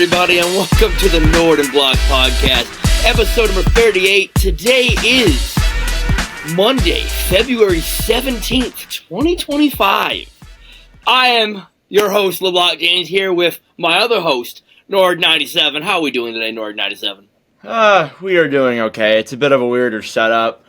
everybody, and welcome to the Northern Block Podcast, episode number 38. Today is Monday, February 17th, 2025. I am your host, LeBlanc James, here with my other host, Nord97. How are we doing today, Nord97? We are doing okay. It's a bit of a weirder setup.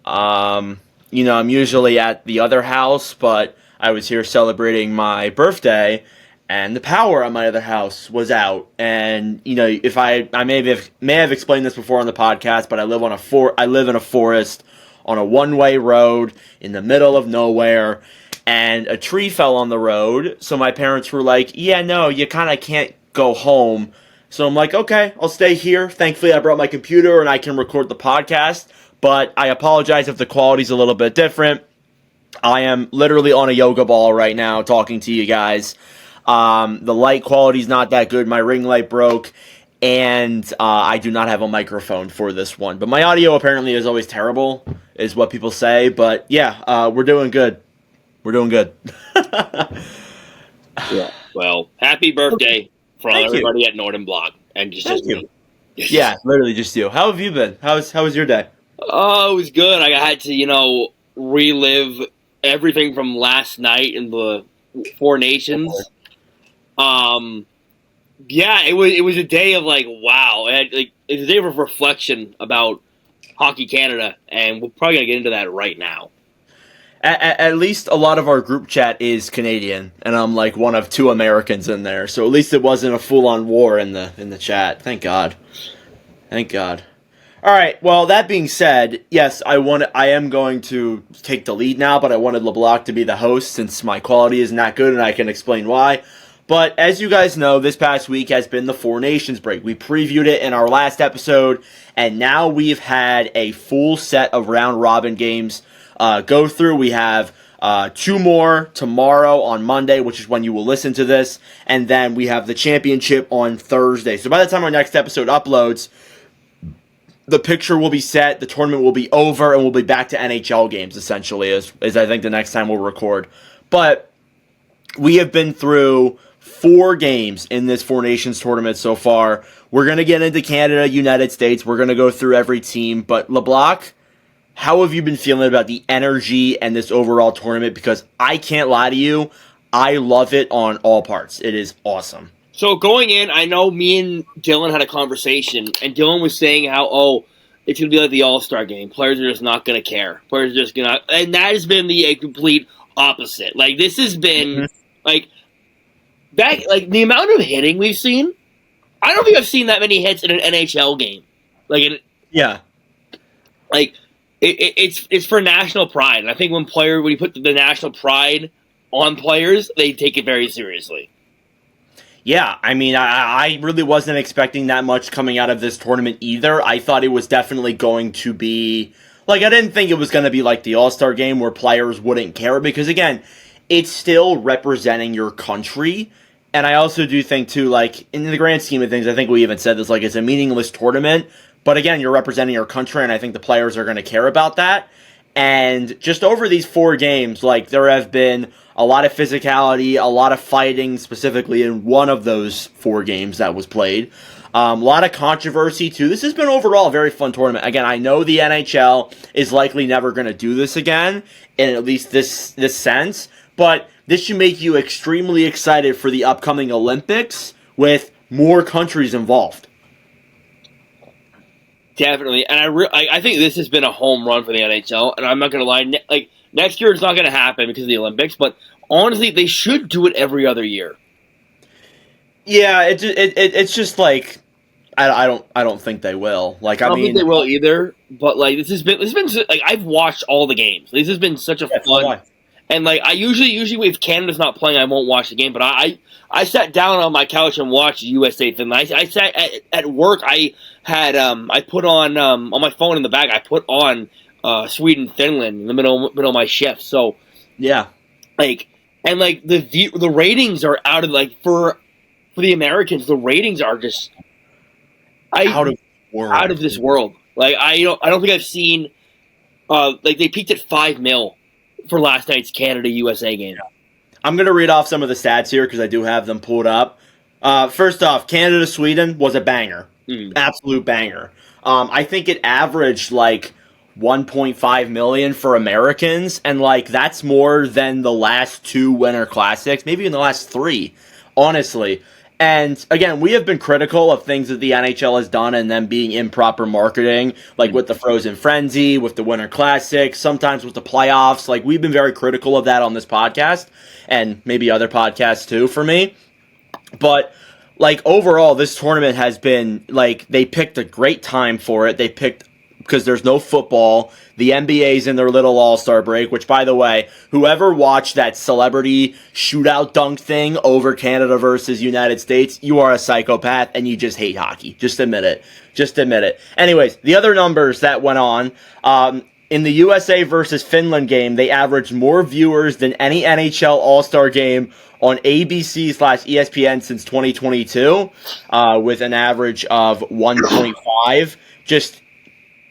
I'm usually at the other house, but I was here celebrating my birthday, and the power at my other house was out. And if I may have explained this before on the podcast, but I live in a forest on a one-way road in the middle of nowhere, and a tree fell on the road. So my parents were like, "Yeah, no, you kind of can't go home." So I'm like, "Okay, I'll stay here." Thankfully, I brought my computer and I can record the podcast. But I apologize if the quality's a little bit different. I am literally on a yoga ball right now talking to you guys. The light quality's not that good. My ring light broke, and I do not have a microphone for this one. But my audio apparently is always terrible, is what people say. But yeah, we're doing good. We're doing good. Yeah. Well, happy birthday from Thank everybody you. at Northern Block, and just you. me. Yeah, literally just you. How have you been? How was your day? Oh, it was good. I had to, relive everything from last night in the Four Nations. Yeah, it was a day of wow. It's a day of reflection about Hockey Canada, and we're probably gonna get into that right now. At least a lot of our group chat is Canadian, and I'm like one of two Americans in there. So at least it wasn't a full-on war in the chat. Thank God. Thank God. All right. Well, that being said, yes, I am going to take the lead now, but I wanted LeBlanc to be the host since my quality isn't that good, and I can explain why. But as you guys know, this past week has been the Four Nations break. We previewed it in our last episode, and now we've had a full set of round-robin games go through. We have 2 more tomorrow on Monday, which is when you will listen to this, and then we have the championship on Thursday. So by the time our next episode uploads, the picture will be set, the tournament will be over, and we'll be back to NHL games, essentially, is I think the next time we'll record. But we have been through 4 games in this Four Nations tournament so far. We're going to get into Canada, United States. We're going to go through every team. But LeBlanc, how have you been feeling about the energy and this overall tournament? Because I can't lie to you, I love it on all parts. It is awesome. So going in, I know me and Dylan had a conversation, and Dylan was saying how, it's going to be like the All-Star game. Players are just not going to care. Players are just going to... And that has been the complete opposite. This has been, the amount of hitting we've seen, I don't think I've seen that many hits in an NHL game. Yeah. It's for national pride. And I think when you put the national pride on players, they take it very seriously. Yeah, I mean, I really wasn't expecting that much coming out of this tournament either. I thought it was definitely going to be... I didn't think it was going to be like the All-Star game where players wouldn't care. Because, again, it's still representing your country. And I also do think, too, in the grand scheme of things, I think we even said this, it's a meaningless tournament. But, again, you're representing your country, and I think the players are going to care about that. And just over these 4 games, there have been a lot of physicality, a lot of fighting, specifically in one of those 4 games that was played. A lot of controversy, too. This has been overall a very fun tournament. Again, I know the NHL is likely never going to do this again, in at least this sense, but this should make you extremely excited for the upcoming Olympics with more countries involved. Definitely, and I think this has been a home run for the NHL, and I'm not going to lie, next year it's not going to happen because of the Olympics, but honestly, they should do it every other year. Yeah, it's just I don't think they will. I don't think they will either, but this has been I've watched all the games. This has been such a fun. And I usually if Canada's not playing, I won't watch the game. But I sat down on my couch and watched USA Finland. I sat at work. I had I put on my phone in the bag. I put on Sweden Finland in the middle of my shift. So yeah, the ratings are out of for the Americans. The ratings are just out of this world. I don't think I've seen they peaked at 5 mil. For last night's Canada-USA game. I'm going to read off some of the stats here because I do have them pulled up. First off, Canada-Sweden was a banger. Mm. Absolute banger. I think it averaged like 1.5 million for Americans, and like that's more than the last 2 Winter Classics, maybe in the last 3, honestly. And again, we have been critical of things that the NHL has done and them being improper marketing, like with the Frozen Frenzy, with the Winter Classic, sometimes with the playoffs. Like, we've been very critical of that on this podcast, and maybe other podcasts too, for me. But, like, overall, this tournament has been, like, they picked a great time for it. They picked, because there's no football. The NBA's in their little all-star break, which, by the way, whoever watched that celebrity shootout dunk thing over Canada versus United States, you are a psychopath and you just hate hockey. Just admit it. Just admit it. Anyways, the other numbers that went on, in the USA versus Finland game, they averaged more viewers than any NHL all-star game on ABC/ESPN since 2022, with an average of 1.5. Just,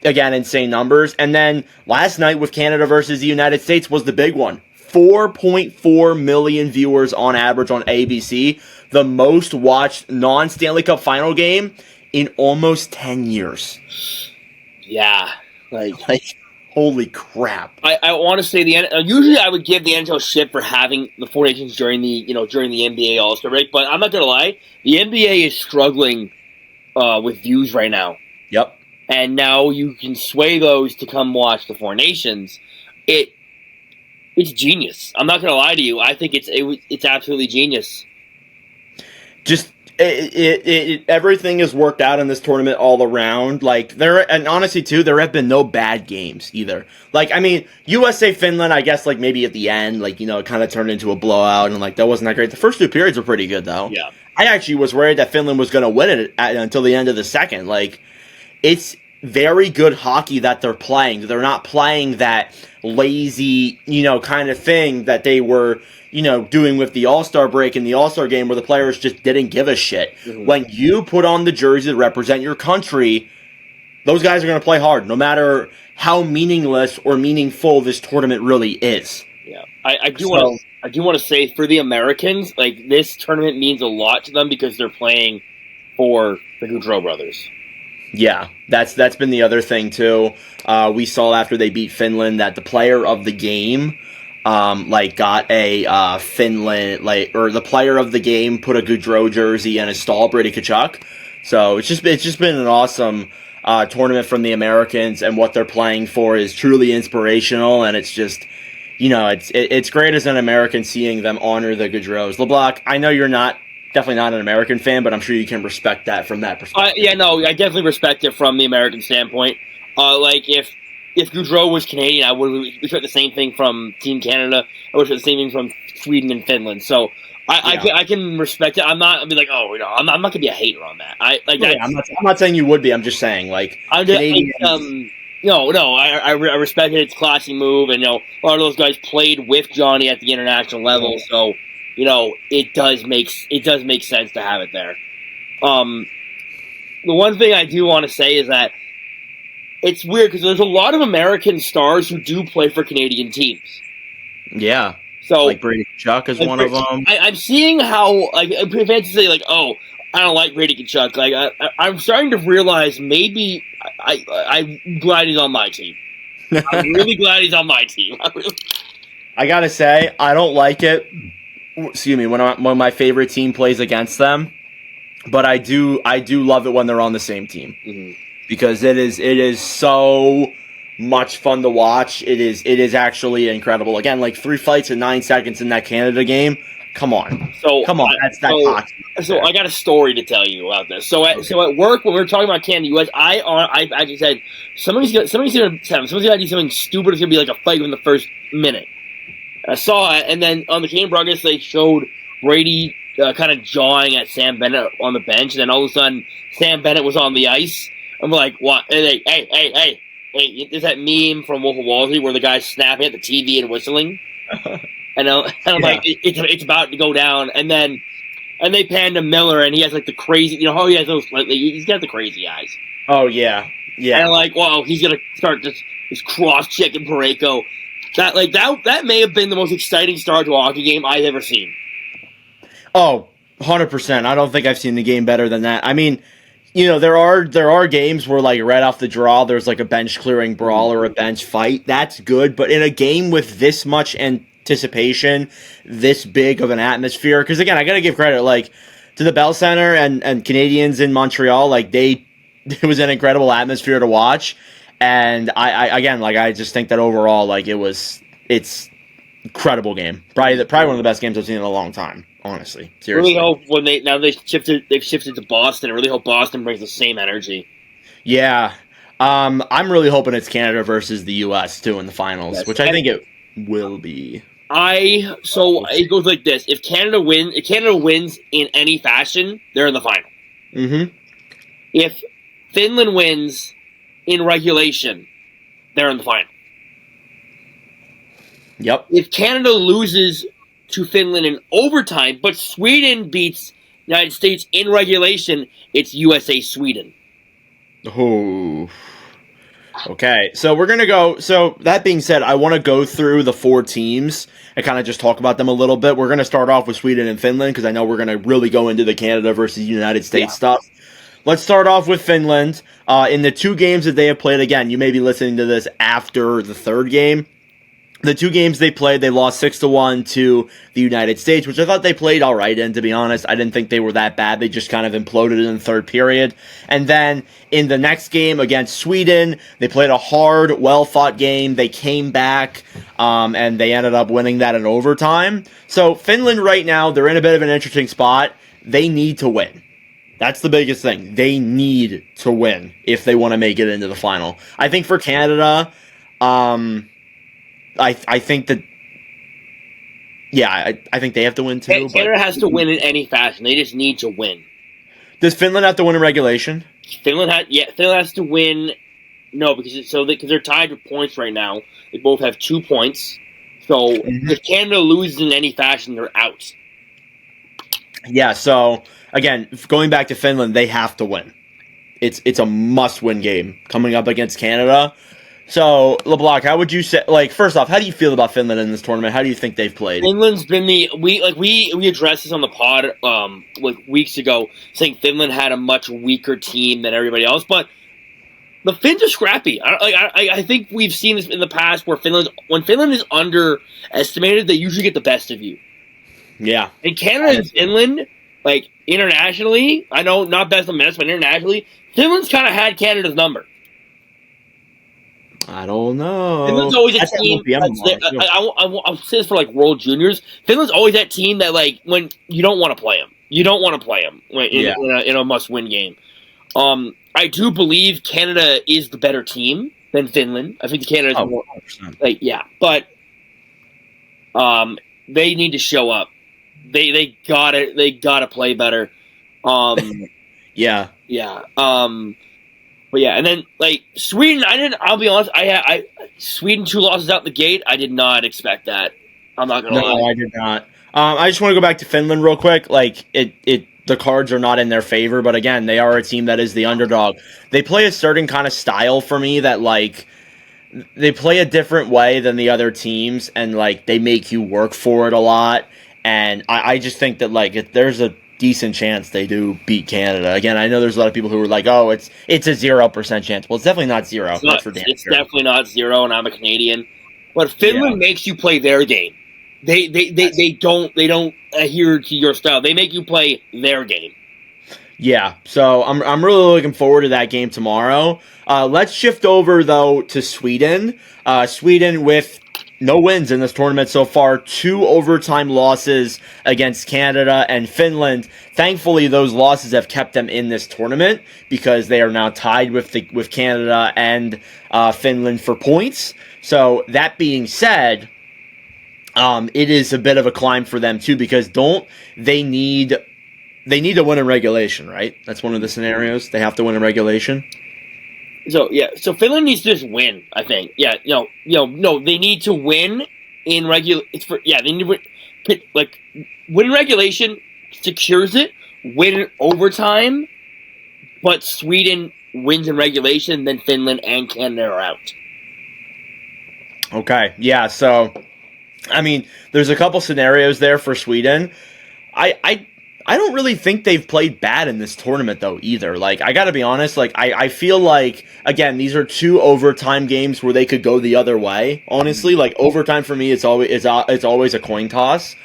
again, insane numbers. And then last night with Canada versus the United States was the big one. 4.4 million viewers on average on ABC. The most watched non-Stanley Cup final game in almost 10 years. Yeah. Like holy crap. I want to say usually I would give the NHL shit for having the Four Nations during the NBA All-Star break, but I'm not going to lie. The NBA is struggling with views right now. Yep. And now you can sway those to come watch the Four Nations. It's genius. I'm not going to lie to you. I think it's absolutely genius. Just everything has worked out in this tournament all around. Like, and honestly too, there have been no bad games either. Like, I mean, USA Finland, I guess, like maybe at the end, like, you know, it kind of turned into a blowout, and like that wasn't that great. The first 2 periods were pretty good though. Yeah. I actually was worried that Finland was going to win it until the end of the second. Like, it's very good hockey that they're playing. They're not playing that lazy, you know, kind of thing that they were, you know, doing with the All-Star break and the All-Star game where the players just didn't give a shit. Mm-hmm. When you put on the jersey to represent your country, those guys are going to play hard, no matter how meaningless or meaningful this tournament really is. Yeah, I do want to say, for the Americans, like, this tournament means a lot to them because they're playing for the Gaudreau brothers. Yeah, that's been the other thing too. We saw after they beat Finland that the player of the game, got a Finland, or the player of the game put a Gaudreau jersey and installed Brady Tkachuk. So it's just been an awesome tournament from the Americans, and what they're playing for is truly inspirational, and it's just, you know, it's great as an American seeing them honor the Gaudreaus. LeBlanc, I know you're definitely not an American fan, but I'm sure you can respect that from that perspective. Yeah, no, I definitely respect it from the American standpoint. Like, if Gaudreau was Canadian, I would expect the same thing from Team Canada. I would expect the same thing from Sweden and Finland. So I can respect it. I'm not. I'd be like, oh, you know, I'm not gonna be a hater on that. I'm not saying you would be. I'm just saying, like, Canadians. No, I respect it. It's a classy move, and, you know, a lot of those guys played with Johnny at the international level, so, you know, it does make sense to have it there. The one thing I do want to say is that it's weird because there's a lot of American stars who do play for Canadian teams. Yeah. So, like Brady Tkachuk is one of them. I'm seeing how, like, fans say, like, oh, I don't like Brady Tkachuk. Like, I'm starting to realize maybe I'm glad he's on my team. I'm really glad he's on my team. I gotta say, I don't like it. Excuse me, when my favorite team plays against them, but I do love it when they're on the same team, because it is so much fun to watch. It is actually incredible. Again, like 3 fights in 9 seconds in that Canada game. Come on, that's hockey. So I got a story to tell you about this. So at work, when we were talking about Canada US, I actually said somebody's gonna do something stupid. It's gonna be like a fight in the first minute. I saw it, and then on the Canadian broadcast they showed Brady kind of jawing at Sam Bennett on the bench, and then all of a sudden Sam Bennett was on the ice. I'm like, what? And hey! There's that meme from Wolf of Wall Street where the guy's snapping at the TV and whistling. And I'm like, it's about to go down, and they pan to Miller, and he has like the crazy, you know how he has those, like, he's got the crazy eyes. Oh yeah. And I'm like, wow, he's gonna start this cross checking Parayko. That may have been the most exciting start to a hockey game I've ever seen. Oh, 100%. I don't think I've seen the game better than that. I mean, there are games where like right off the draw, there's like a bench clearing brawl or a bench fight. That's good, but in a game with this much anticipation, this big of an atmosphere, because again, I got to give credit like to the Bell Center and Canadians in Montreal. Like it was an incredible atmosphere to watch, and I just think that overall, like it's incredible game. Probably one of the best games I've seen in a long time. Honestly, seriously. Really hope when they've shifted to Boston. I really hope Boston brings the same energy. Yeah, I'm really hoping it's Canada versus the U.S. too in the finals, which I think it will be. So it goes like this: if Canada wins in any fashion, they're in the final. Mm-hmm. If Finland wins in regulation, they're in the final. Yep. If Canada loses to Finland in overtime, but Sweden beats the United States in regulation, it's USA-Sweden. Oh. Okay, so we're going to go... So, that being said, I want to go through the 4 teams and kind of just talk about them a little bit. We're going to start off with Sweden and Finland, because I know we're going to really go into the Canada versus United States stuff. Let's start off with Finland. In the 2 games that they have played, again, you may be listening to this after the 3rd game. The 2 games they played, they lost 6-1 to the United States, which I thought they played all right in, to be honest. I didn't think they were that bad. They just kind of imploded in the 3rd period. And then in the next game against Sweden, they played a hard, well-fought game. They came back, and they ended up winning that in overtime. So Finland right now, they're in a bit of an interesting spot. They need to win. That's the biggest thing. They need to win if they want to make it into the final. I think for Canada, I think that, I think they have to win too. Canada has to win in any fashion. They just need to win. Does Finland have to win in regulation? Finland has to win. No, because they're tied with points right now. They both have 2 points. So if Canada loses in any fashion, they're out. Yeah. So again, going back to Finland, they have to win. It's a must-win game coming up against Canada. So, LeBlanc, how would you say, like, first off, how do you feel about Finland in this tournament? How do you think they've played? Finland's been we addressed this on the pod, weeks ago, saying Finland had a much weaker team than everybody else, but the Finns are scrappy. I think we've seen this in the past where when Finland is underestimated, they usually get the best of you. Yeah. And Canada and Finland, like, internationally, I know not best of best, but internationally, Finland's kind of had Canada's number. I don't know. Finland's always a team. I'll say this for like World Juniors. Finland's always that team that like when you don't want to play them, in a must-win game. I do believe Canada is the better team than Finland. I think Canada is more 100%. But they need to show up. They gotta play better. Yeah. But yeah, and then like Sweden, I'll be honest, Sweden 2 losses out the gate. I did not expect that. I'm not gonna lie. No, I did not. I just want to go back to Finland real quick. Like the cards are not in their favor, but again, they are a team that is the underdog. They play a certain kind of style for me that like they play a different way than the other teams, and like they make you work for it a lot. And I just think that like if there's a decent chance they do beat Canada. Again, I know there's a lot of people who are like, "Oh, it's a 0% chance." Well, it's definitely not 0. It's definitely not 0, and I'm a Canadian. But Finland makes you play their game. They don't adhere to your style. They make you play their game. Yeah, so I'm really looking forward to that game tomorrow. Let's shift over though to Sweden. Sweden with no wins in this tournament so far. 2 overtime losses against Canada and Finland. Thankfully, those losses have kept them in this tournament because they are now tied with Canada and Finland for points. So that being said, it is a bit of a climb for them too because they need to win in regulation, right? That's one of the scenarios. They have to win in regulation. So Finland needs to just win. I think, no, they need to win in regular. They need to win, win in regulation secures it. Win in overtime, but Sweden wins in regulation, then Finland and Canada are out. Okay, yeah. So, I mean, there's a couple scenarios there for Sweden. I I don't really think they've played bad in this tournament though either. Like I got to be honest, like I feel like again these are 2 overtime games where they could go the other way. Honestly, like overtime for me it's always a coin toss.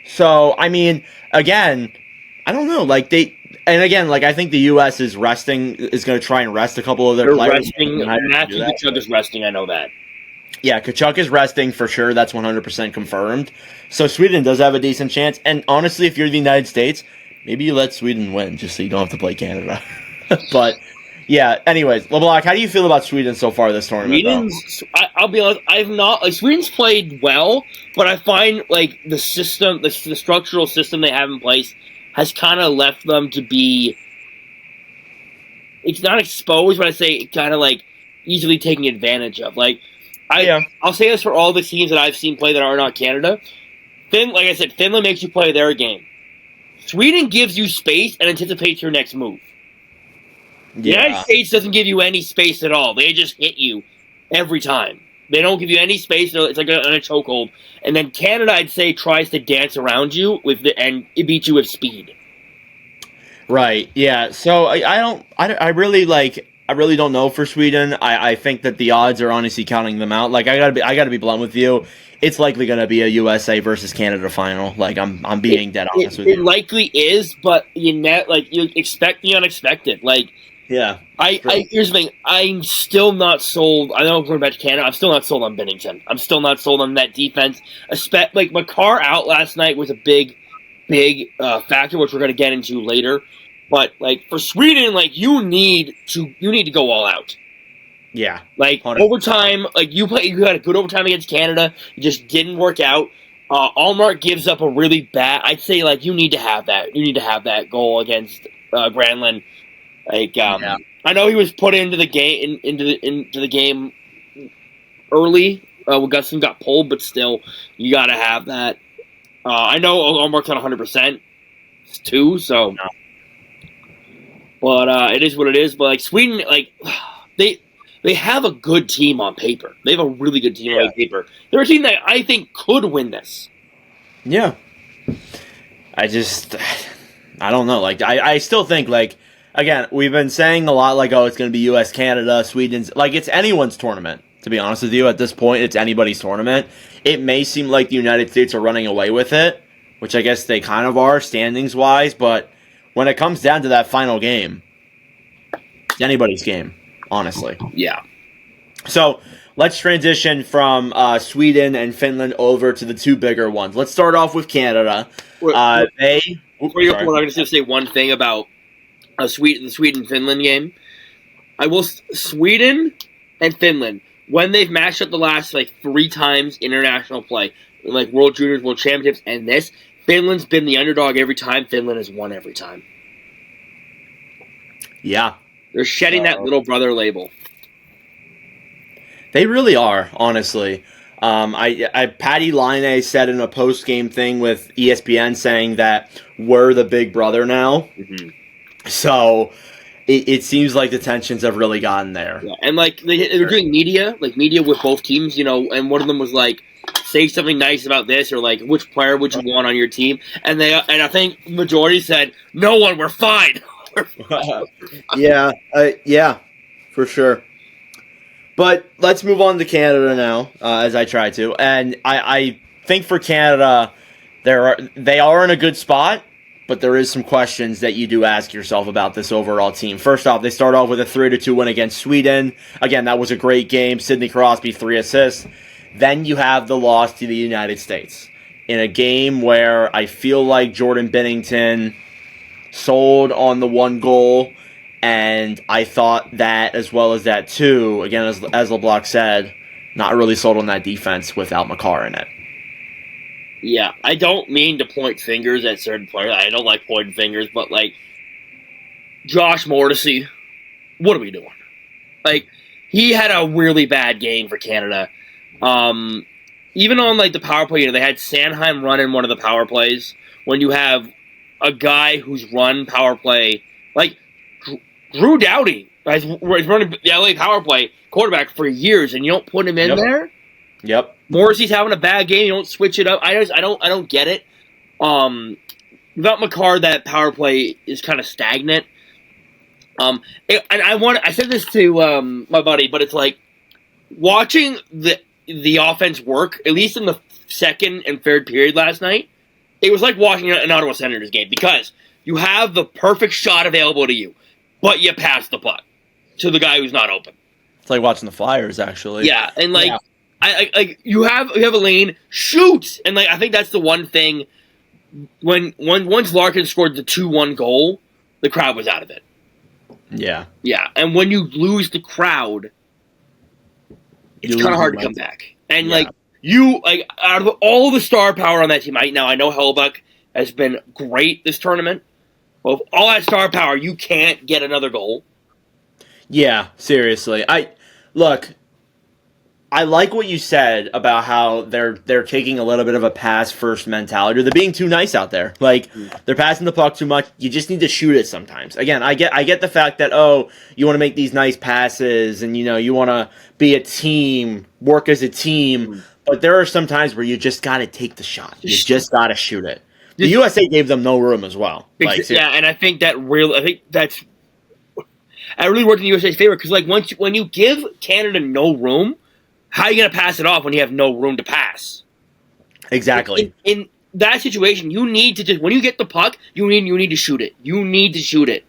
So, I mean, again, I don't know, like again, like I think the US is going to try and rest a couple of their players. Matthew Tkachuk is resting, I know that. Yeah, Tkachuk is resting for sure. That's 100% confirmed. So Sweden does have a decent chance. And honestly, if you're the United States, maybe you let Sweden win just so you don't have to play Canada. But yeah, anyways, LeBlanc, how do you feel about Sweden so far this tournament? I'll be honest, I've not like Sweden's played well, but I find like the system, the structural system they have in place has kind of left them to be. It's not exposed, but I say kind of like easily taking advantage of. Like I'll say this for all the teams that I've seen play that are not Canada. Like I said, Finland makes you play their game. Sweden gives you space and anticipates your next move. The United States doesn't give you any space at all. They just hit you every time. They don't give you any space. It's like a chokehold. And then Canada, I'd say, tries to dance around you and it beats you with speed. Right. Yeah. So I really don't know for Sweden. I think that the odds are honestly counting them out. Like I gotta be blunt with you. It's likely gonna be a USA versus Canada final. Like I'm being dead honest with you. It likely is, but you expect the unexpected. Like yeah. Here's the thing. I'm still not sold. I know we're going back to Canada. I'm still not sold on Binnington. I'm still not sold on that defense. Like Makar out last night was a big factor, which we're going to get into later. But like for Sweden, like you need to go all out. Yeah. Like 100%. Overtime, like you had a good overtime against Canada. It just didn't work out. Allmark gives up a really bad. I'd say like you need to have that. You need to have that goal against Granlund. Like I know he was put into the game into the game early. Gustin got pulled, but still, you got to have that. I know Allmark's not 100% too, so. No. But it is what it is. But like Sweden, like they have a good team on paper. They have a really good team on paper. They're a team that I think could win this. Yeah. I don't know. Like I still think like. Again, we've been saying a lot like, oh, it's going to be U.S., Canada, Sweden's. Like, it's anyone's tournament, to be honest with you. At this point, it's anybody's tournament. It may seem like the United States are running away with it, which I guess they kind of are, standings-wise. But when it comes down to that final game, it's anybody's game, honestly. Yeah. So, let's transition from Sweden and Finland over to the 2 bigger ones. Let's start off with Canada. I'm going to say one thing about the Sweden-Finland game. Sweden and Finland, when they've matched up the last 3 times international play, like World Juniors, World Championships, and this, Finland's been the underdog every time. Finland has won every time. Yeah. They're shedding that little brother label. They really are, honestly. Patty Laine said in a post-game thing with ESPN saying that we're the big brother now. Mm-hmm. So it seems like the tensions have really gotten there. Yeah, and they were doing media with both teams, and one of them was like, say something nice about this, or like, which player would you want on your team? And I think majority said, no one, we're fine. Yeah, for sure. But let's move on to Canada now, as I try to. And I think for Canada, they are in a good spot. But there is some questions that you do ask yourself about this overall team. First off, they start off with a 3-2 win against Sweden. Again, that was a great game. Sidney Crosby, 3 assists. Then you have the loss to the United States in a game where I feel like Jordan Binnington sold on the 1 goal, and I thought that as well as that too. Again, as LeBlanc said, not really sold on that defense without Makar in it. Yeah, I don't mean to point fingers at certain players. I don't like pointing fingers, but Josh Morrissey, what are we doing? He had a really bad game for Canada. Even on the power play, they had Sanheim running one of the power plays. When you have a guy who's run power play, Drew Doughty, he's running the LA power play quarterback for years, and you don't put him in there. Yep. Morrissey's having a bad game. You don't switch it up. I don't get it. without Makar, that power play is kind of stagnant. And I said this to my buddy, but it's like watching the offense work, at least in the second and third period last night. It was like watching an Ottawa Senators game because you have the perfect shot available to you, but you pass the puck to the guy who's not open. It's like watching the Flyers, actually. Yeah, and you have a lane, shoot, and I think that's the one thing. Once Larkin scored the 2-1 goal, the crowd was out of it. Yeah. Yeah, and when you lose the crowd, it's kind of hard to come back. And out of all the star power on that team, I know Hellebuyck has been great this tournament. But with all that star power, you can't get another goal. Yeah, seriously. I like what you said about how they're taking a little bit of a pass first mentality. Or they're being too nice out there. They're passing the puck too much. You just need to shoot it sometimes. Again, I get the fact that you want to make these nice passes and you want to be a team, work as a team, but there are some times where you just got to take the shot. You just got to shoot it. The USA gave them no room as well. And I think that really worked in the USA's favor because when you give Canada no room, how are you going to pass it off when you have no room to pass? Exactly. In that situation, you need to when you get the puck, you need to shoot it. You need to shoot it.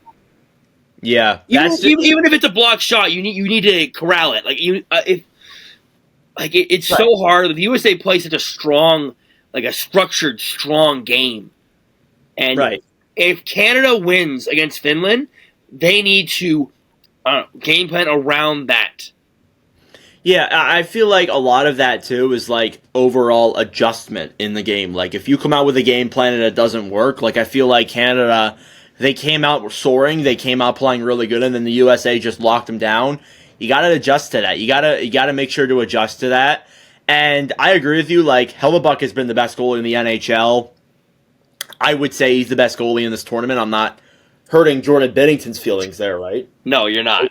Yeah. Even if it's a blocked shot, you need to corral it. It's so hard. The USA plays such a strong, a structured, strong game. And if Canada wins against Finland, they need to game plan around that. Yeah, I feel like a lot of that, too, is, overall adjustment in the game. If you come out with a game plan and it doesn't work, I feel like Canada, they came out soaring, they came out playing really good, and then the USA just locked them down. You gotta adjust to that. You gotta make sure to adjust to that. And I agree with you, Hellebuyck has been the best goalie in the NHL. I would say he's the best goalie in this tournament. I'm not hurting Jordan Binnington's feelings there, right? No, you're not.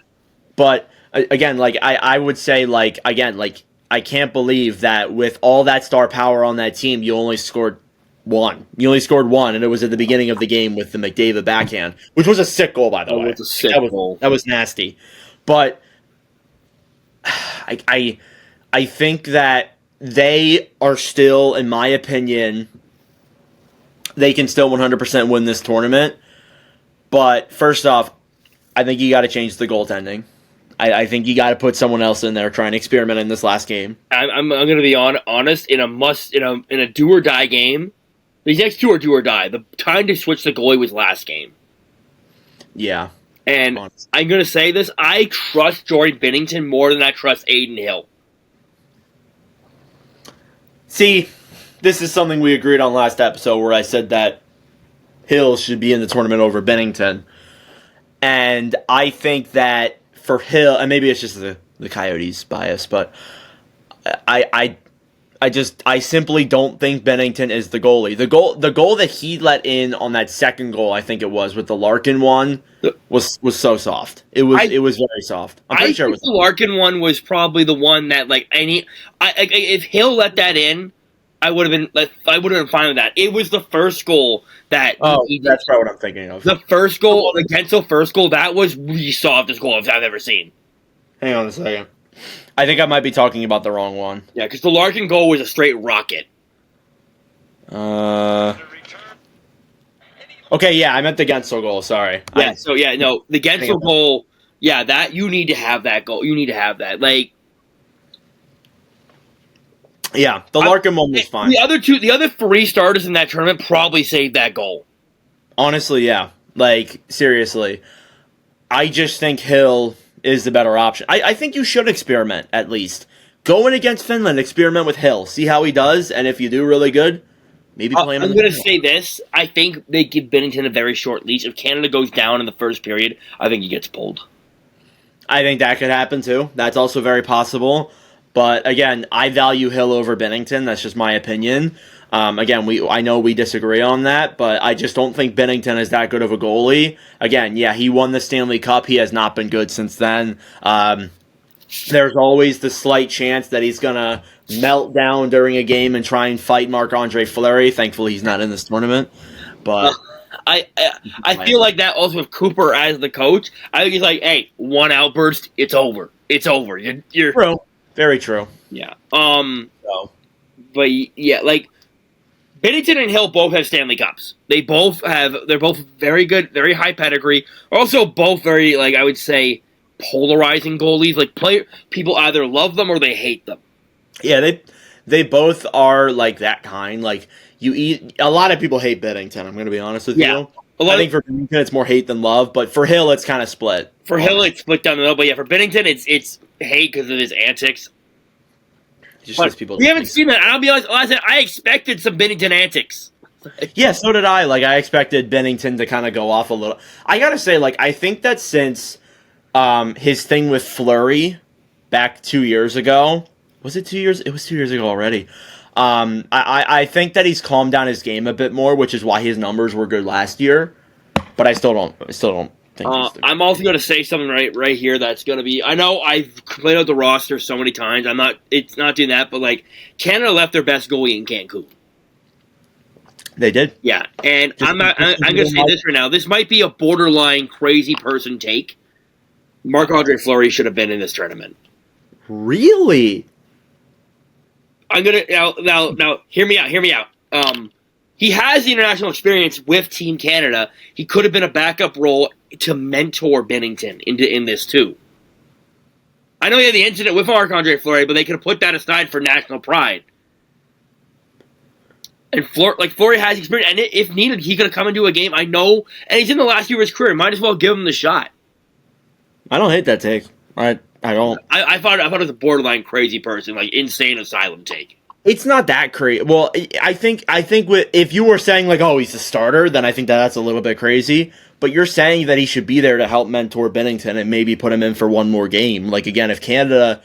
But again, I would say, I can't believe that with all that star power on that team, you only scored one. You only scored one, and it was at the beginning of the game with the McDavid backhand, which was a sick goal, by the way. It was a sick goal. That was nasty. But I think that they are still, in my opinion, they can still 100% win this tournament. But first off, I think you got to change the goaltending. I think you got to put someone else in there trying to experiment in this last game. I'm going to be honest. In a do or die game, these next two are do or die. The time to switch the goalie was last game. Yeah, and I'm going to say this: I trust Jordan Binnington more than I trust Aiden Hill. See, this is something we agreed on last episode, where I said that Hill should be in the tournament over Binnington, and I think that. For Hill, and maybe it's just the Coyotes bias, but I simply don't think Binnington is the goalie. The goal that he let in on that second goal, I think it was with the Larkin one, was so soft. It was very soft. I'm pretty sure it was the Larkin one was probably the one that if Hill let that in, I would have been fine with that. It was the first goal that. That's probably what I'm thinking of. The first goal, the Gensel first goal, that was the softest goal I've ever seen. Hang on a second. I think I might be talking about the wrong one. Yeah, because the Larkin goal was a straight rocket. Okay, yeah, I meant the Gensel goal. Sorry. Yeah. The Gensel goal. Yeah, that you need to have that goal. You need to have that. Yeah, the Larkin one was fine. The other three starters in that tournament probably saved that goal. Honestly, yeah. Seriously. I just think Hill is the better option. I think you should experiment, at least. Go in against Finland, experiment with Hill. See how he does, and if you do really good, maybe play him in the I'm going to say this. I think they give Binnington a very short leash. If Canada goes down in the first period, I think he gets pulled. I think that could happen, too. That's also very possible. But again, I value Hill over Binnington. That's just my opinion. Again, I know we disagree on that, but I just don't think Binnington is that good of a goalie. Again, yeah, he won the Stanley Cup. He has not been good since then. There's always the slight chance that he's going to melt down during a game and try and fight Marc-Andre Fleury. Thankfully, he's not in this tournament. but I feel like that also with Cooper as the coach. I think he's like, hey, one outburst, it's over. It's over. You're true. Very true. Yeah. So. But yeah, like Binnington and Hill both have Stanley Cups. They're both very good, very high pedigree. Also both very, like, I would say, polarizing goalies. Like people either love them or they hate them. Yeah, they both are like that kind. Like a lot of people hate Binnington, I'm gonna be honest with you. I think for Binnington it's more hate than love, but for Hill it's kind of split. For Hill it's split down the middle, but yeah, for Binnington it's hate because of his antics. We haven't seen that. I'll be honest, I expected some Binnington antics. Yeah, so did I. Like, I expected Binnington to kind of go off a little. I gotta say, like, I think that since his thing with Fleury back 2 years ago, was it 2 years? It was 2 years ago already. I think that he's calmed down his game a bit more, which is why his numbers were good last year. But I still don't think I'm also going to say something right here that's going to be. I know I've played out the roster so many times. It's not doing that, but like Canada left their best goalie in Cancun. They did. Yeah, and I'm going to say this right now. This might be a borderline crazy person take. Marc-Andre Fleury should have been in this tournament. Really? I'm gonna now. Hear me out. He has the international experience with Team Canada. He could have been a backup role to mentor Binnington in this too. I know he had the incident with Marc-Andre Fleury, but they could have put that aside for national pride. And Fleury has experience, and if needed, he could have come into a game. I know, and he's in the last year of his career. Might as well give him the shot. I don't hate that take. I don't. I thought it was a borderline crazy person, like insane asylum take. It's not that crazy. Well, I think if you were saying like, oh, he's a starter, then I think that's a little bit crazy. But you're saying that he should be there to help mentor Binnington and maybe put him in for one more game. Like again, if Canada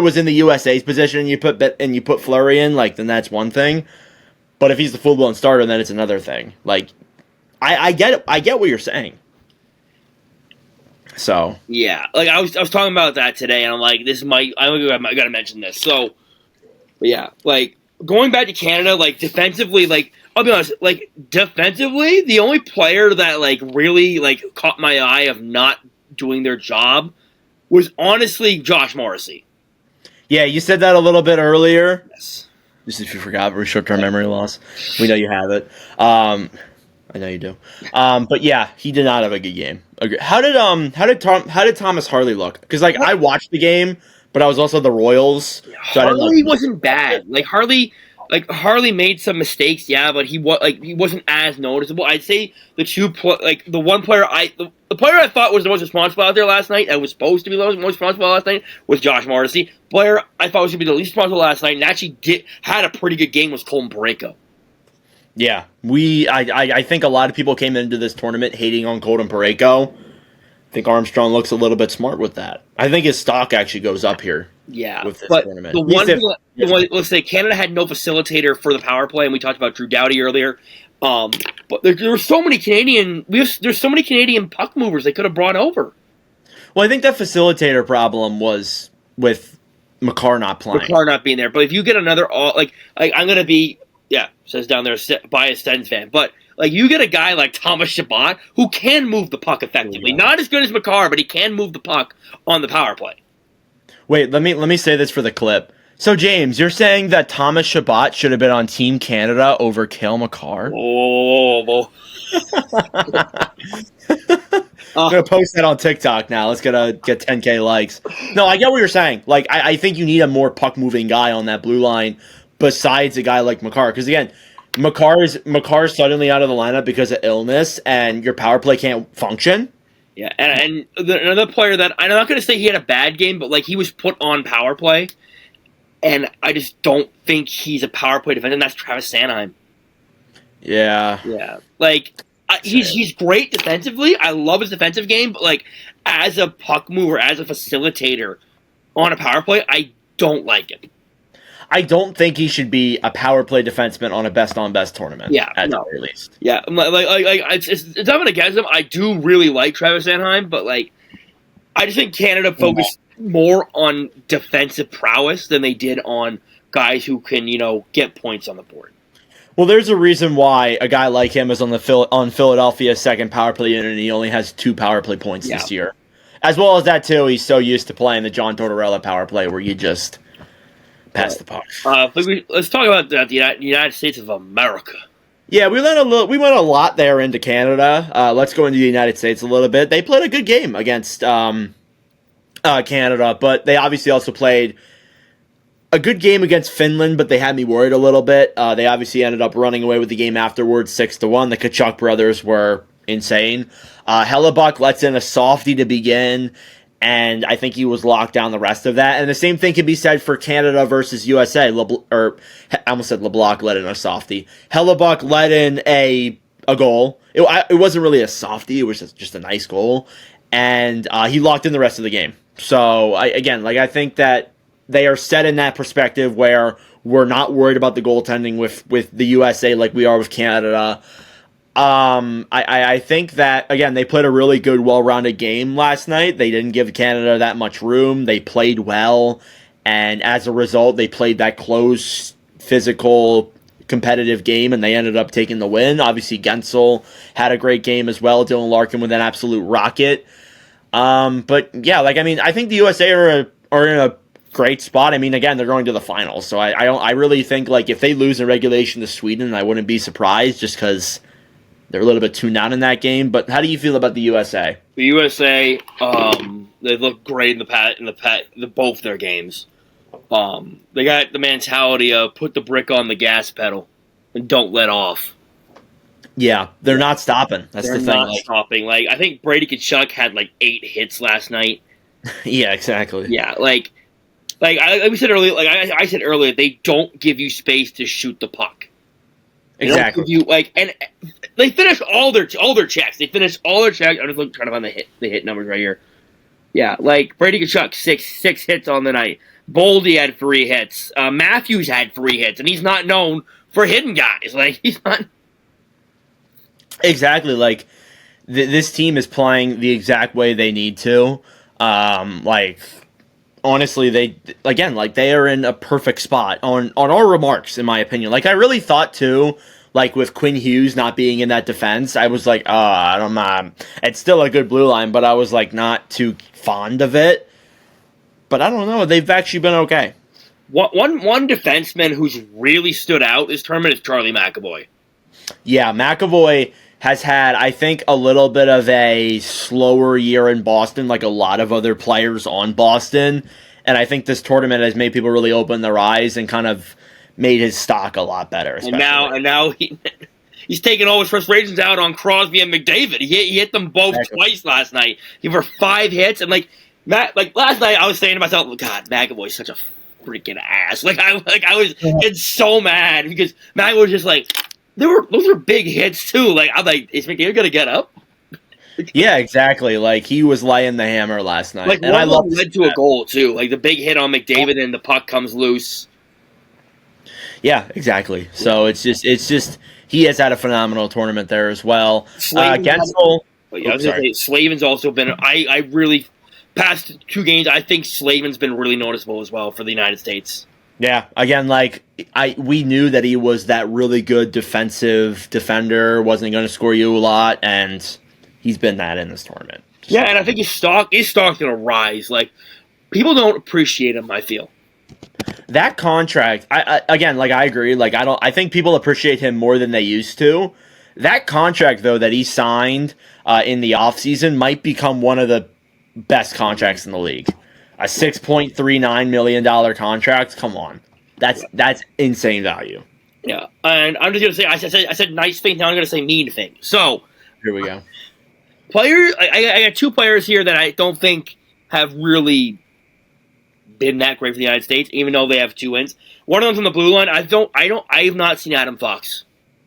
was in the USA's position and you put Fleury in, like then that's one thing. But if he's the full blown starter, then it's another thing. Like I get what you're saying. So yeah, like I was talking about that today, and I'm like, I gotta mention this. So, but yeah, like going back to Canada, like defensively, like I'll be honest, like defensively, the only player that like really like caught my eye of not doing their job was honestly Josh Morrissey. Yeah, you said that a little bit earlier. Yes. Just if you forgot, for short-term memory loss. We know you have it. I know you do. But yeah, he did not have a good game. How did Thomas Harley look? Because like I watched the game, but I was also the Royals. So Harley wasn't bad. Like Harley made some mistakes, yeah, but he wasn't as noticeable. I'd say the player I thought was the most responsible out there last night, and was supposed to be the most responsible last night, was Josh Morrissey. Player I thought was going to be the least responsible last night, and actually had a pretty good game, was Colton Parayko. Yeah, I think a lot of people came into this tournament hating on Colton Parayko. I think Armstrong looks a little bit smart with that. I think his stock actually goes up here. Yeah, with this tournament. Let's say Canada had no facilitator for the power play, and we talked about Drew Doughty earlier. But there were so many there's so many Canadian puck movers they could have brought over. Well, I think that facilitator problem was with Makar not playing. Makar not being there. But if you get another I'm gonna be says down there biased Sens fan, but like you get a guy like Thomas Chabot who can move the puck effectively. Yeah. Not as good as Makar, but he can move the puck on the power play. Wait, let me say this for the clip. So, James, you're saying that Thomas Chabot should have been on Team Canada over Cale Makar? Oh. I'm going to post that on TikTok now. Let's get 10K likes. No, I get what you're saying. Like, I think you need a more puck-moving guy on that blue line besides a guy like Makar. Because, again, Makar's suddenly out of the lineup because of illness, and your power play can't function. Yeah, and another player that I'm not going to say he had a bad game, but like he was put on power play, and I just don't think he's a power play defender. And that's Travis Sanheim. Yeah. Like he's great defensively. I love his defensive game, but like as a puck mover, as a facilitator on a power play, I don't like it. I don't think he should be a power play defenseman on a best-on-best tournament. Yeah, at the very least. Yeah, it's nothing against him. I do really like Travis Sanheim, but like, I just think Canada focused more on defensive prowess than they did on guys who can, get points on the board. Well, there's a reason why a guy like him is on Philadelphia's second power play unit, and he only has 2 power play points this year. As well as that, too, he's so used to playing the John Tortorella power play where you just pass the puck. Let's talk about the United States of America. Yeah, we went a lot there into Canada. Let's go into the United States a little bit. They played a good game against Canada, but they obviously also played a good game against Finland, but they had me worried a little bit. They obviously ended up running away with the game afterwards, 6-1. The Kachuk brothers were insane. Hellebuck lets in a softie to begin, and I think he was locked down the rest of that. And the same thing can be said for Canada versus USA. I almost said LeBlanc let in a softie. Hellebuck let in a goal. It wasn't really a softie. It was just a nice goal. And he locked in the rest of the game. So, I think that they are set in that perspective where we're not worried about the goaltending with the USA like we are with Canada. I think that, again, they played a really good, well-rounded game last night. They didn't give Canada that much room. They played well, and as a result, they played that close, physical, competitive game, and they ended up taking the win. Obviously, Gensel had a great game as well. Dylan Larkin with an absolute rocket. But, yeah, I think the USA are in a great spot. I mean, again, they're going to the finals, so I really think, if they lose in regulation to Sweden, I wouldn't be surprised just because they're a little bit tuned out in that game. But how do you feel about the USA? The USA, they look great in both their games. They got the mentality of put the brick on the gas pedal and don't let off. Yeah, they're not stopping. That's the thing. They're not stopping. I think Brady Tkachuk had 8 hits last night. Yeah, exactly. Yeah, like we said earlier, I said earlier, they don't give you space to shoot the puck. Exactly. And they finish all their checks. They finish all their checks. I'm just trying to find the hit numbers right here. Yeah, Brady Tkachuk, six hits on the night. Boldy had 3 hits. Matthews had 3 hits, and he's not known for hitting guys. He's not. Exactly. This team is playing the exact way they need to. Honestly, they are in a perfect spot on our remarks, in my opinion. I really thought too, with Quinn Hughes not being in that defense, I was I don't know. It's still a good blue line, but I was not too fond of it. But I don't know. They've actually been okay. One defenseman who's really stood out this tournament is Charlie McAvoy. Yeah, McAvoy has had, I think, a little bit of a slower year in Boston, like a lot of other players on Boston. And I think this tournament has made people really open their eyes and kind of made his stock a lot better. And now he's taking all his frustrations out on Crosby and McDavid. He hit them both twice last night. He were 5 hits, and last night I was saying to myself, God, McAvoy's such a freaking ass. I was getting so mad because McAvoy was just those are big hits too. I'm is McDavid gonna get up? Yeah, exactly. He was laying the hammer last night, and I love led to a goal too. The big hit on McDavid and the puck comes loose. Yeah, exactly. So it's just he has had a phenomenal tournament there as well. Gensel. Slavin's also been. I really past 2 games. I think Slavin's been really noticeable as well for the United States. Yeah, again, we knew that he was that really good defensive defender, wasn't going to score you a lot, and he's been that in this tournament. Yeah, and I think his stock's going to rise. People don't appreciate him, I feel. That contract, I agree. I think people appreciate him more than they used to. That contract, though, that he signed in the offseason might become one of the best contracts in the league. A $6.39 million contract. Come on, that's insane value. Yeah, and I'm just gonna say I said nice things. Now I'm gonna say mean things. So here we go. Players, I got 2 players here that I don't think have really been that great for the United States, even though they have 2 wins. One of them's on the blue line. I have not seen Adam Fox.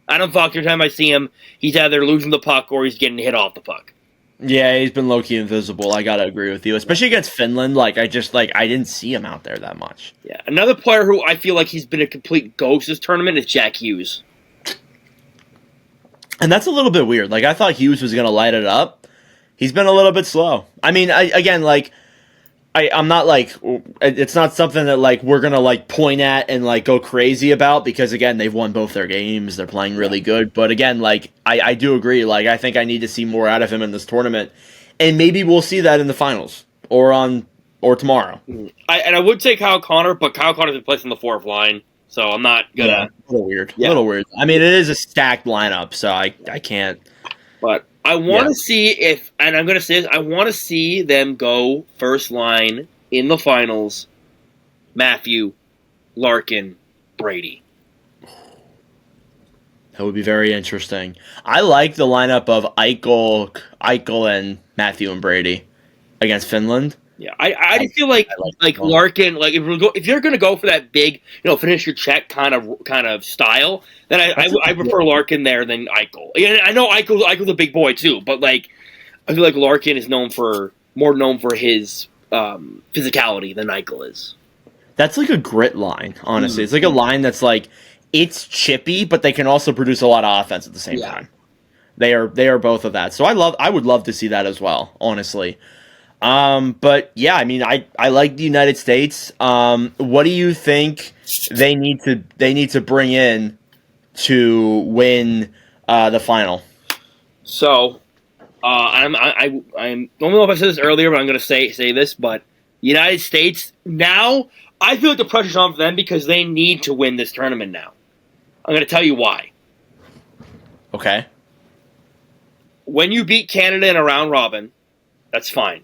Adam Fox, every time I see him, he's either losing the puck or he's getting hit off the puck. Yeah, he's been low-key invisible. I gotta agree with you, especially against Finland. I didn't see him out there that much. Yeah, another player who I feel like he's been a complete ghost this tournament is Jack Hughes. And that's a little bit weird. I thought Hughes was gonna light it up. He's been a little bit slow. I mean, I'm not like, it's not something that like we're gonna like point at and like go crazy about, because again, they've won both their games, they're playing really good. But again, like I do agree, like I think I need to see more out of him in this tournament, and maybe we'll see that in the finals or tomorrow. I would say Kyle Connor, but Kyle Connor's been placed on the fourth line, so I'm not gonna. Yeah, a little weird. A little weird. I mean, it is a stacked lineup, so I can't. But I want to see if, and I'm going to say this, I want to see them go first line in the finals. Matthew, Larkin, Brady. That would be very interesting. I like the lineup of Eichel, and Matthew and Brady against Finland. Yeah, I feel like Larkin, like if you're going to go for that big, finish your check kind of style, then I prefer Larkin there than Eichel. I know Eichel's a big boy too, but like I feel like Larkin is more known for his physicality than Eichel is. That's like a grit line, honestly. It's like a line that's like, it's chippy, but they can also produce a lot of offense at the same time. They are both of that. So I would love to see that as well, honestly. But yeah, I mean, I like the United States. What do you think they need to bring in to win the final? So, I don't know if I said this earlier, but I'm going to say this. But United States now, I feel like the pressure's on for them because they need to win this tournament now. I'm going to tell you why. Okay. When you beat Canada in a round robin, that's fine.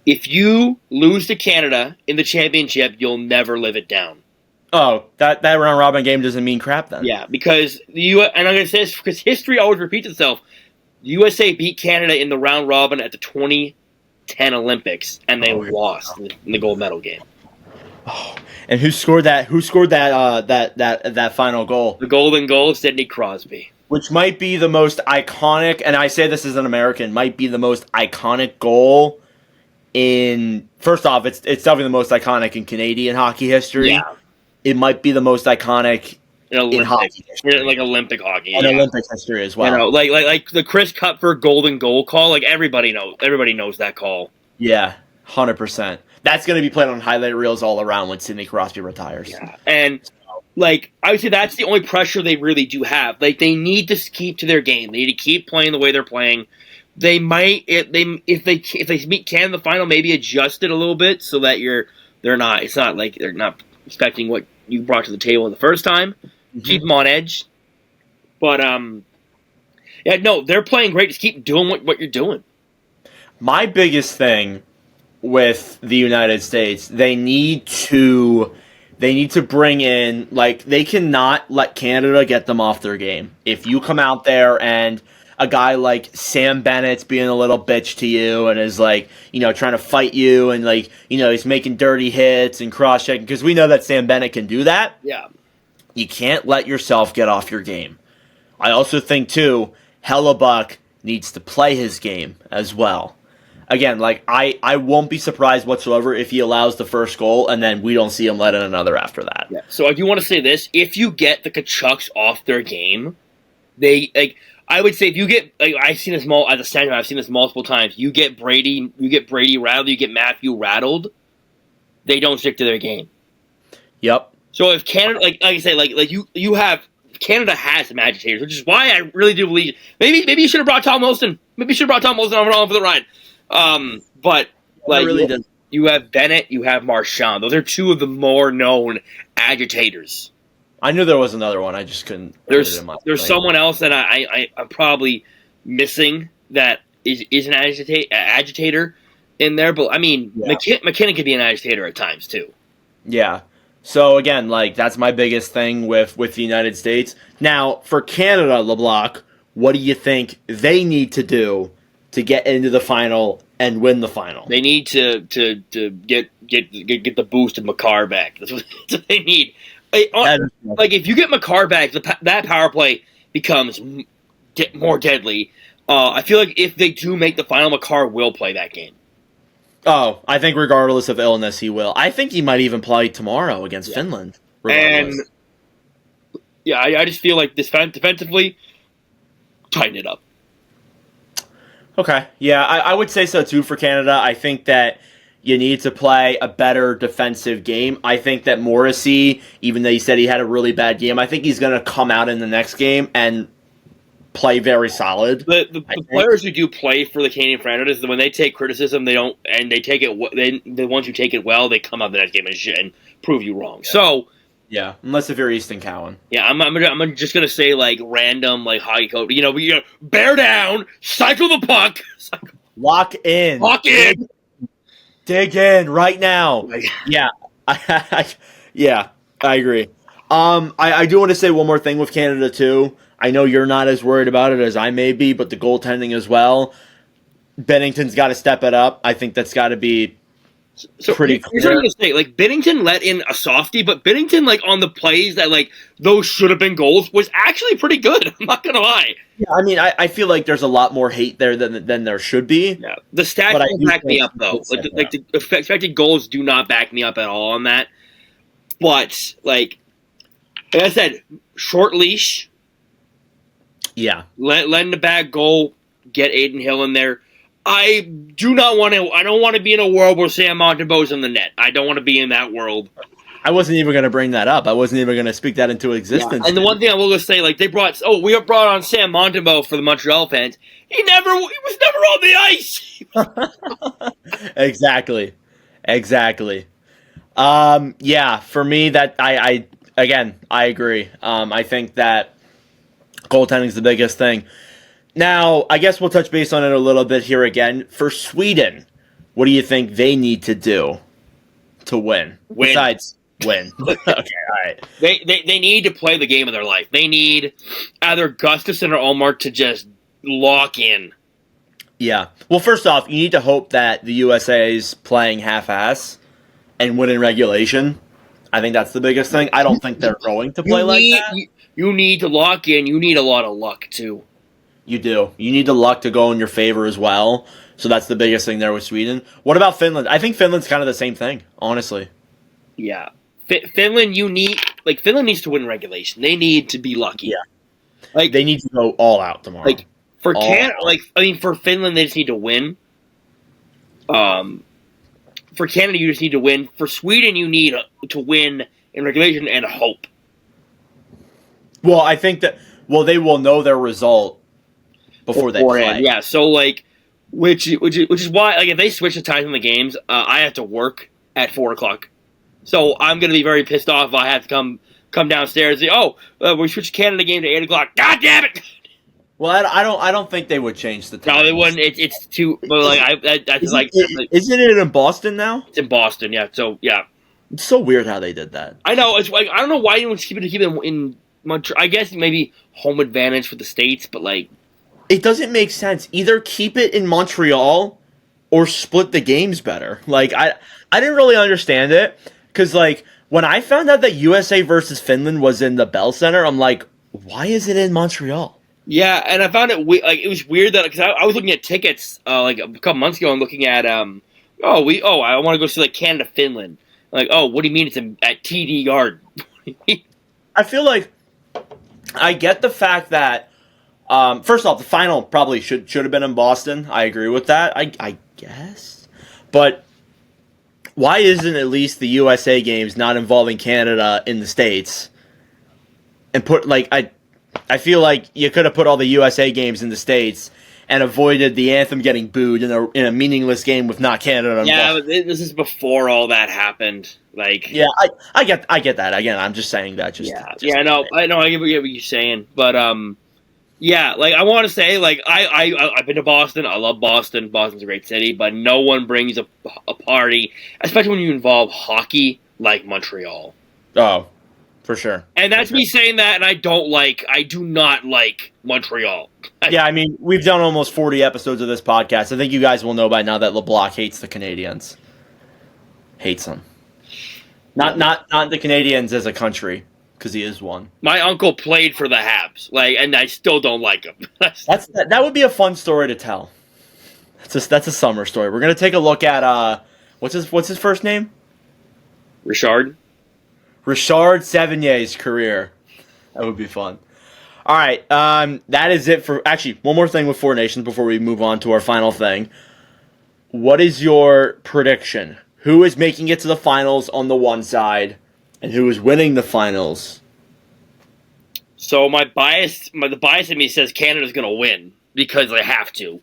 If you lose to Canada in the championship, you'll never live it down. Oh, that round robin game doesn't mean crap then. Yeah, because and I'm going to say this because history always repeats itself. The USA beat Canada in the round robin at the 2010 Olympics, and they lost in the gold medal game. Oh, and who scored that? Who scored that final goal? The golden goal of Sidney Crosby, which might be the most iconic. And I say this as an American, might be the most iconic goal. First off, it's definitely the most iconic in Canadian hockey history. Yeah. It might be the most iconic in hockey history. Like Olympic hockey. And Olympic history as well. Like the Chris Cupfer golden goal call, like everybody knows that call. Yeah, 100%. That's going to be played on highlight reels all around when Sidney Crosby retires. Yeah. And like I would say that's the only pressure they really do have. Like they need to keep to their game. They need to keep playing the way they're playing. They might if they meet Canada in the final, maybe adjust it a little bit so that it's not like they're not expecting what you brought to the table the first time. Mm-hmm. Keep them on edge. But they're playing great. Just keep doing what you're doing. My biggest thing with the United States, they need to bring in, like, they cannot let Canada get them off their game. If you come out there and a guy like Sam Bennett's being a little bitch to you and is like, trying to fight you and like, he's making dirty hits and cross-checking, because we know that Sam Bennett can do that. Yeah. You can't let yourself get off your game. I also think, too, Hellebuck needs to play his game as well. Again, like, I won't be surprised whatsoever if he allows the first goal and then we don't see him let in another after that. Yeah. So I do want to say this. If you get the Kachucks off their game, I would say if you get, I've seen this as a center, I've seen this multiple times. You get Brady rattled, you get Matthew rattled. They don't stick to their game. Yep. So if Canada, like I say, you have Canada has some agitators, which is why I really do believe maybe you should have brought Tom Wilson. Maybe you should have brought Tom Wilson on for the ride. But like really you have Bennett, you have Marchand. Those are two of the more known agitators. I knew there was another one. I just couldn't. There's someone else that I'm probably missing that is an agitator in there. But I mean, McKinnon could be an agitator at times too. Yeah. So again, like that's my biggest thing with the United States. Now for Canada, LeBlanc, what do you think they need to do to get into the final and win the final? They need to get the boost of Makar back. That's what they need. Like if you get Makar back, that power play becomes more deadly. I feel like if they do make the final, Makar will play that game. Oh, I think regardless of illness, he will. I think he might even play tomorrow against Finland. Regardless. And I just feel like defensively, tighten it up. Okay, yeah, I would say so too for Canada. I think that You need to play a better defensive game. I think that Morrissey, even though he said he had a really bad game, I think he's going to come out in the next game and play very solid. The players who do play for the Canadian franchise, when they take criticism, they don't, and they take it. The ones who take it well, they come out the next game and prove you wrong. Yeah. So. Yeah, unless if you're Easton Cowan. Yeah, I'm just gonna say like random like hockey coach. You bear down, cycle the puck, lock in, dig in right now. Yeah, yeah, I agree. I do want to say one more thing with Canada too. I know you're not as worried about it as I may be, but the goaltending as well. Bennington's got to step it up. I think that's got to be. So pretty clear. Here's what I'm gonna say. Like Binnington let in a softie, but Binnington, like on the plays that like those should have been goals, was actually pretty good. I'm not gonna lie. Yeah, I mean, I feel like there's a lot more hate there than there should be. Yeah, the stats don't back me up though. Like the expected goals do not back me up at all on that. But like I said, short leash. Yeah, let the bag go. Get Aiden Hill in there. I don't want to be in a world where Sam Montembeault's in the net. I don't want to be in that world. I wasn't even going to bring that up. I wasn't even going to speak that into existence. Yeah. And the one thing I will just say, like we brought on Sam Montembeault for the Montreal fans. He was never on the ice. Exactly. Yeah, for me that I agree. I think that goaltending is the biggest thing. Now, I guess we'll touch base on it a little bit here again. For Sweden, what do you think they need to do to win? Besides win. Okay, all right. They need to play the game of their life. They need either Gustafsson or Ullmark to just lock in. Yeah. Well, first off, you need to hope that the USA is playing half-ass and winning regulation. I think that's the biggest thing. I don't think they're going to play like that. You need to lock in. You need a lot of luck, too. You do. You need the luck to go in your favor as well. So that's the biggest thing there with Sweden. What about Finland? I think Finland's kind of the same thing, honestly. Yeah. Finland, Finland needs to win regulation. They need to be lucky. Yeah. Like they need to go all out tomorrow. Like for for Finland, they just need to win. For Canada, you just need to win. For Sweden, you need to win in regulation and hope. Well, I think that they will know their result before they play. Yeah, so which is why if they switch the times on the games, I have to work at 4:00. So I'm gonna be very pissed off if I have to come downstairs and say, we switched Canada game to 8:00. God damn it! Well, I don't think they would change the time. No, they wouldn't. It's too. But isn't it in Boston now? It's in Boston, yeah. So yeah, it's so weird how they did that. I know. It's like I don't know why you don't keep it in Montreal. I guess maybe home advantage for the States, but it doesn't make sense. Either keep it in Montreal or split the games better. I didn't really understand it because when I found out that USA versus Finland was in the Bell Center, I'm like, why is it in Montreal? Yeah, and I found it it was weird that because I was looking at tickets a couple months ago and looking at I want to go see Canada Finland. What do you mean it's at TD Garden? I feel like I get the fact that first off, the final probably should have been in Boston. I agree with that. I guess, but why isn't at least the USA games not involving Canada in the States and put I feel like you could have put all the USA games in the States and avoided the anthem getting booed in a meaningless game with not Canada involved. Yeah, but this is before all that happened. Yeah, I get that. Again, I'm just saying that. I know. I get what you're saying, but yeah, I want to say I've been to Boston. I love Boston. Boston's a great city, but no one brings a party, especially when you involve hockey, like Montreal. Oh. For sure. And that's me saying that, and I do not like Montreal. Yeah, I mean, we've done almost 40 episodes of this podcast. I think you guys will know by now that LeBlanc hates the Canadians. Hates them. Not the Canadians as a country, because he is one. My uncle played for the Habs, and I still don't like him. That would be a fun story to tell. That's a summer story. We're gonna take a look at what's his first name? Richard Sevigny's career. That would be fun. All right, that is it for... Actually, one more thing with Four Nations before we move on to our final thing. what is your prediction? Who is making it to the finals on the one side, and who is winning the finals? So the bias in me says Canada's going to win because they have to.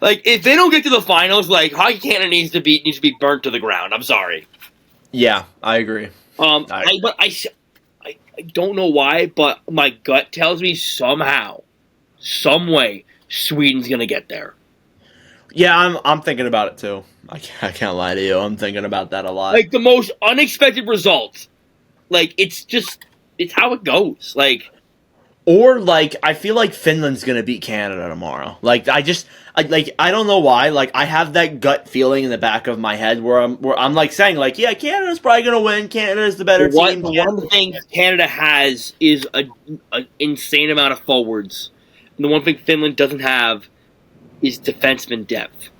If they don't get to the finals, Hockey Canada needs to be burnt to the ground. I'm sorry. Yeah, I agree. I don't know why, but my gut tells me somehow, some way, Sweden's going to get there. Yeah, I'm thinking about it too. I can't lie to you. I'm thinking about that a lot. The most unexpected results. It's how it goes. I feel like Finland's gonna beat Canada tomorrow. I don't know why. I have that gut feeling in the back of my head where I'm saying yeah, Canada's probably gonna win. Canada's the better team. One thing Canada has is an insane amount of forwards. And the one thing Finland doesn't have is defenseman depth.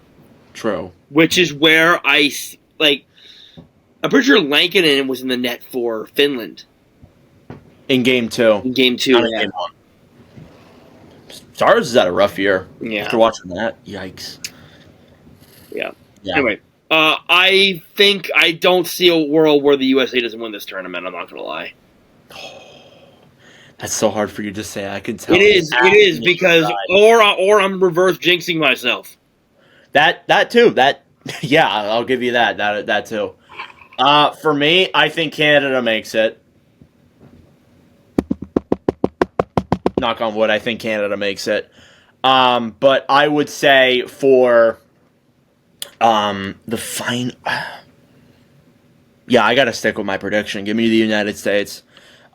True. Which is where I'm pretty sure Lankinen was in the net for Finland. In game 2. In game 2, yeah. Game 1. Stars has had a rough year. Yeah. After watching that, yikes. Yeah. Anyway, I think I don't see a world where the USA doesn't win this tournament. I'm not going to lie. That's so hard for you to say. I can tell. It is because or I'm reverse jinxing myself. That too. Yeah, I'll give you that too. For me, I think Canada makes it. Knock on wood, I think Canada makes it. But I would say for the fine. Yeah, I got to stick with my prediction. Give me the United States.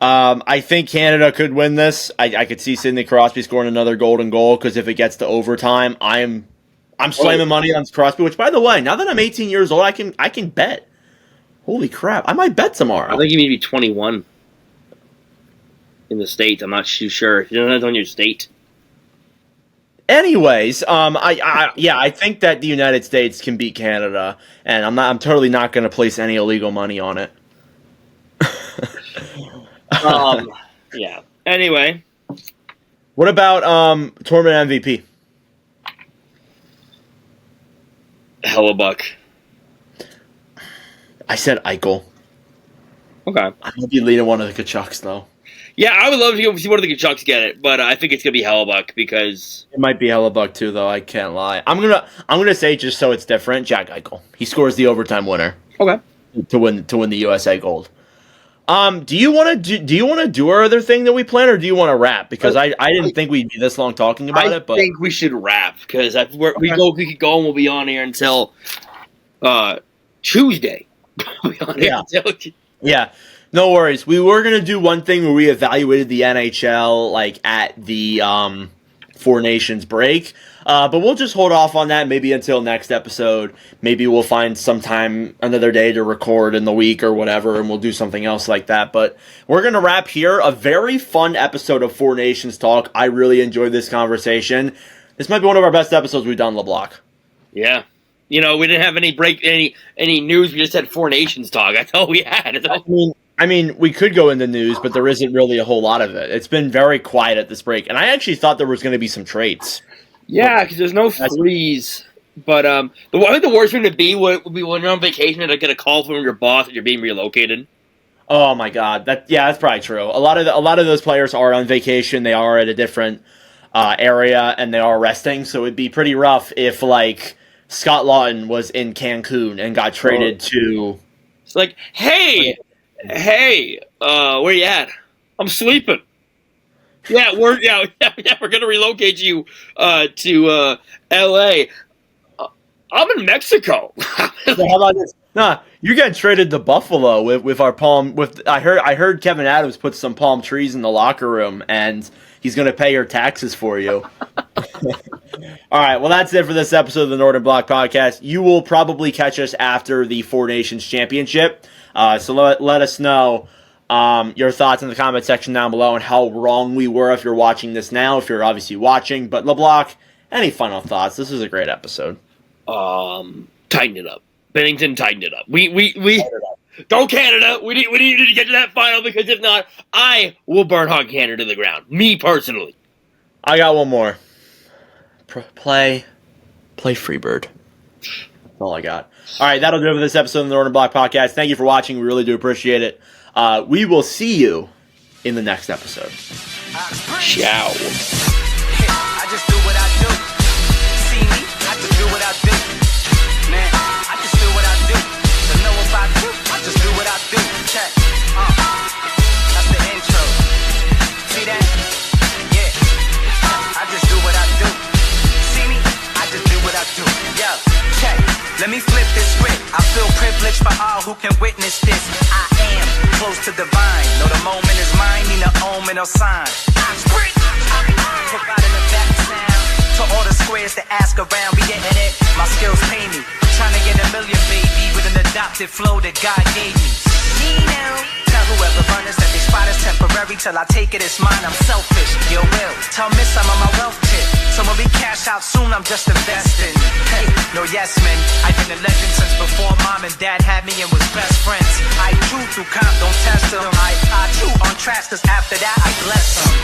I think Canada could win this. I could see Sidney Crosby scoring another golden goal because if it gets to overtime, I'm slamming money on Crosby. Which, by the way, now that I'm 18 years old, I can bet. Holy crap! I might bet tomorrow. I think you need to be 21 in the States. I'm not too sure. You don't know on your state. Anyways, I think that the United States can beat Canada, and I'm totally not going to place any illegal money on it. Yeah. Anyway, what about tournament MVP? Hellebuck. I said Eichel. Okay. I'm gonna be leaning one of the Kachucks though. Yeah, I would love to see one of the Kachucks get it, but I think it's gonna be Hellebuck because it might be Hellebuck too, though. I can't lie. I'm gonna say just so it's different. Jack Eichel. He scores the overtime winner. Okay. To win the USA Gold. Do you want to do our other thing that we planned, or do you want to wrap? Because I didn't think we'd be this long talking about it. But I think we should wrap because we keep going. We'll be on here until Tuesday. Yeah. No worries. We were going to do one thing where we evaluated the NHL at the Four Nations break. But we'll just hold off on that maybe until next episode. Maybe we'll find some time another day to record in the week or whatever, and we'll do something else like that. But we're going to wrap here. A very fun episode of Four Nations Talk. I really enjoyed this conversation. This might be one of our best episodes we've done, LeBlanc. Yeah. We didn't have any news. We just had Four Nations Talk. That's all we had. I mean, we could go into news, but there isn't really a whole lot of it. It's been very quiet at this break, and I actually thought there was going to be some trades. Yeah, because there's no freeze. But I think the worst thing to be would be when you're on vacation and get a call from your boss that you're being relocated. Oh my God, that's probably true. A lot of those players are on vacation. They are at a different area and they are resting. So it'd be pretty rough if Scott Lawton was in Cancun and got traded to. It's like, hey, where you at? I'm sleeping. Yeah, we're gonna relocate you to L.A. I'm in Mexico. So how about this? Nah, you got traded to Buffalo with our palm. I heard Kevin Adams put some palm trees in the locker room, and he's gonna pay your taxes for you. All right, well that's it for this episode of the Northern Block Podcast. You will probably catch us after the Four Nations Championship. So let us know your thoughts in the comment section down below and how wrong we were if you're watching this now, if you're obviously watching. But LeBlanc, any final thoughts? This was a great episode. Tighten it up. Bennington, tighten it up. We go Canada. We need to get to that final because if not, I will burn Hog Canada to the ground. Me personally. I got one more. Play Freebird. That's all I got. All right, that'll do it for this episode of the Northern Block Podcast. Thank you for watching. We really do appreciate it. We will see you in the next episode. Ciao. I just do what I do. See me? I just do what I do. Man, I just do what I do. To know about you, I just do what I do. Check. That's the intro. See that? Yeah. I just do what I do. See me? I just do what I do. Yo, check. Let me flip this script. I feel privileged for all who can witness this. I am close to divine. Know the moment is mine, need no omen or sign. Providing a back sound to all the squares that ask around. Be getting it, my skills pay me. Trying to get a million, baby, with an adopted flow that God gave me. Tell whoever runners that they spot is temporary till I take it, it's mine. I'm selfish, your will. Tell Miss I'm on my wealth tip. So when we cash out soon, I'm just investing. Hey, no yes men. I've been a legend since before mom and dad had me and was best friends. I chew through comp, don't test them. I chew on tracks, cause after that I bless them.